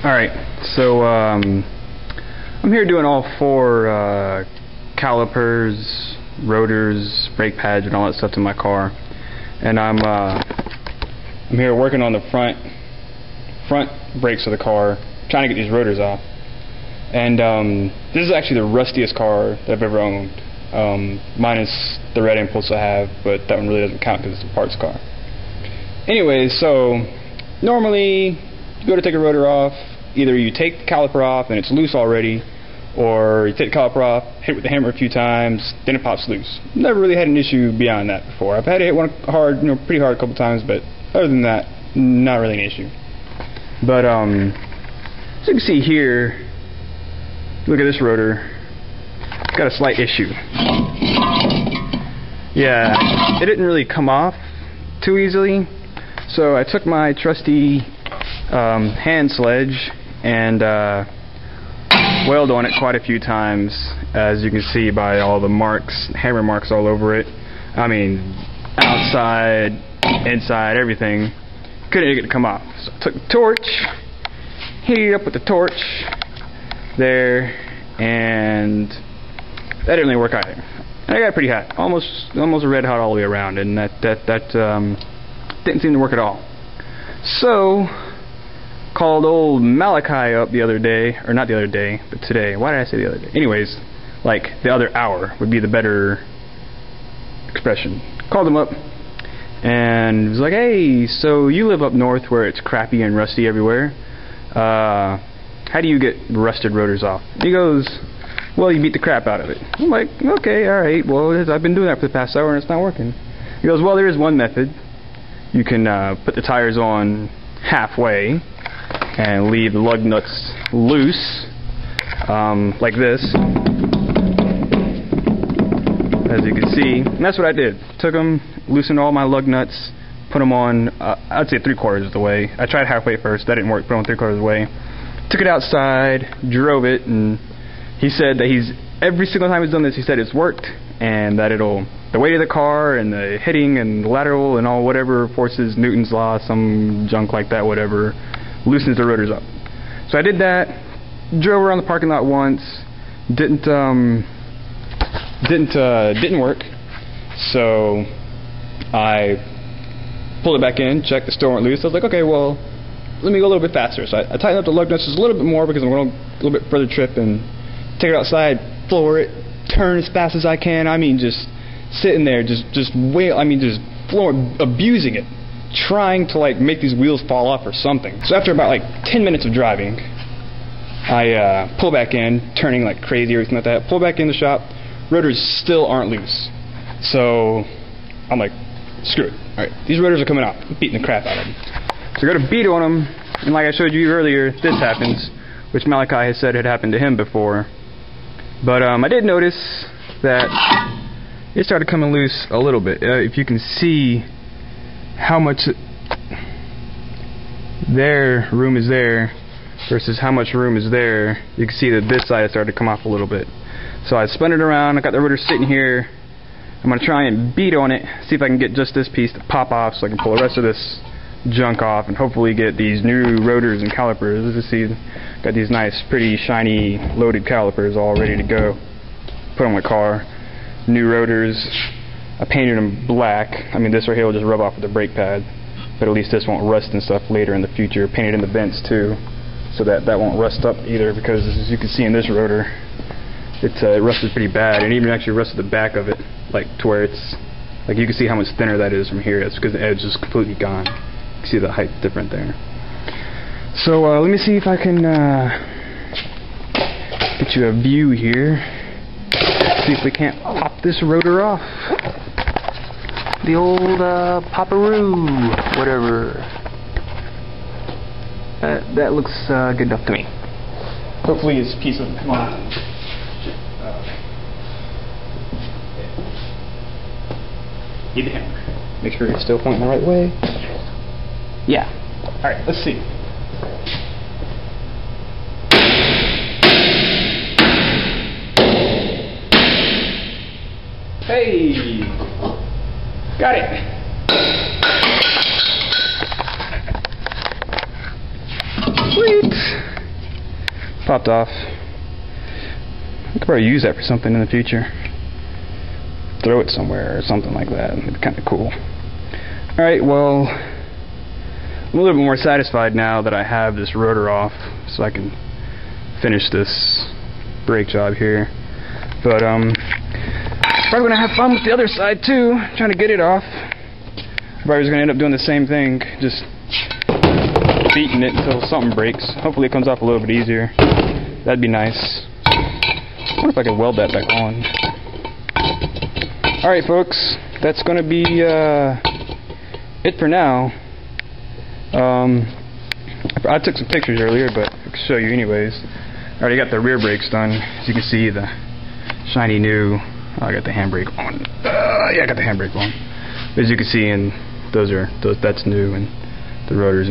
Alright, so I'm here doing all four calipers, rotors, brake pads, and all that stuff to my car. And I'm here working on the front brakes of the car, trying to get these rotors off. And this is actually the rustiest car that I've ever owned, minus the red impulse I have, but that one really doesn't count because it's a parts car. Anyway, so normally you go to take a rotor off, either you take the caliper off and it's loose already, or you take the caliper off, hit it with the hammer a few times, then it pops loose. Never really had an issue beyond that before. I've had to hit one hard, pretty hard a couple times, but other than that, not really an issue. But as you can see here, look at this rotor. It's got a slight issue. Yeah, it didn't really come off too easily, so I took my trusty hand sledge and wailed on it quite a few times, as you can see by all the marks, hammer marks all over it. I mean, outside, inside, everything. Couldn't get it to come off. So I took the torch, heated it up with the torch there, and that didn't really work either. And I got it pretty hot, almost red hot all the way around, and that didn't seem to work at all. So called old Malachi up the other day, or not the other day, but today. Why did I say the other day? Anyways, like the other hour would be the better expression. Called him up and was like, "Hey, so you live up north where it's crappy and rusty everywhere. How do you get rusted rotors off?" He goes, "Well, you beat the crap out of it." I'm like, "Okay, alright, well, I've been doing that for the past hour and it's not working." He goes, "Well, there is one method. You can put the tires on halfway and leave the lug nuts loose, like this, as you can see." And that's what I did. Took them, loosened all my lug nuts, put them on, I'd say 3/4 of the way. I tried halfway first, that didn't work, put on 3/4 of the way. Took it outside, drove it, and he said that every single time he's done this, he said it's worked, and that the weight of the car and the hitting and the lateral and all whatever forces, Newton's law, some junk like that, whatever, loosens the rotors up. So I did that, drove around the parking lot once, didn't work. So I pulled it back in, checked, it still weren't loose. I was like, okay, well, let me go a little bit faster. So I tightened up the lug nuts just a little bit more because I'm going a little bit further trip, and take it outside, floor it, turn as fast as I can. I mean, just sitting there, just abusing it, trying to like make these wheels fall off or something. So after about like 10 minutes of driving, I pull back in, turning like crazy, everything like that. Pull back in the shop, rotors still aren't loose. So I'm like, screw it. Alright, these rotors are coming off. I'm beating the crap out of them. So I go to beat on them, and like I showed you earlier, this happens, which Malachi has said had happened to him before. But I did notice that it started coming loose a little bit. If you can see how much room is there versus how much room is there, you can see that this side started to come off a little bit. So I spun it around, I got the rotor sitting here. I'm going to try and beat on it, see if I can get just this piece to pop off so I can pull the rest of this junk off and hopefully get these new rotors and calipers. As you see, got these nice, pretty, shiny, loaded calipers all ready to go. Put on my car. New rotors. I painted them black. I mean, this right here will just rub off with the brake pad, but at least this won't rust and stuff later in the future. Painted in the vents too, so that won't rust up either, because as you can see in this rotor, it rusted pretty bad, and even actually rusted the back of it, like to where it's, like you can see how much thinner that is from here. That's because the edge is completely gone. You can see the height different there. So let me see if I can get you a view here. See if we can't pop this rotor off. The old poparoo, whatever. That looks good enough to me. Hopefully this piece doesn't come off. Need the hammer. Make sure it's still pointing the right way. Yeah. Alright, let's see. Hey! Got it! Sweet! popped off. I could probably use that for something in the future. Throw it somewhere or something like that. It'd be kind of cool. Alright, well, I'm a little bit more satisfied now that I have this rotor off, so I can finish this brake job here. But probably gonna have fun with the other side too, trying to get it off. Probably just gonna end up doing the same thing, just beating it until something breaks. Hopefully it comes off a little bit easier. That'd be nice. I wonder if I can weld that back on. Alright folks, that's gonna be it for now. I took some pictures earlier, but I can show you anyways. I already got the rear brakes done. As you can see, the shiny new. Oh, I got the handbrake on. Yeah, I got the handbrake on. As you can see, and that's new, and the rotors.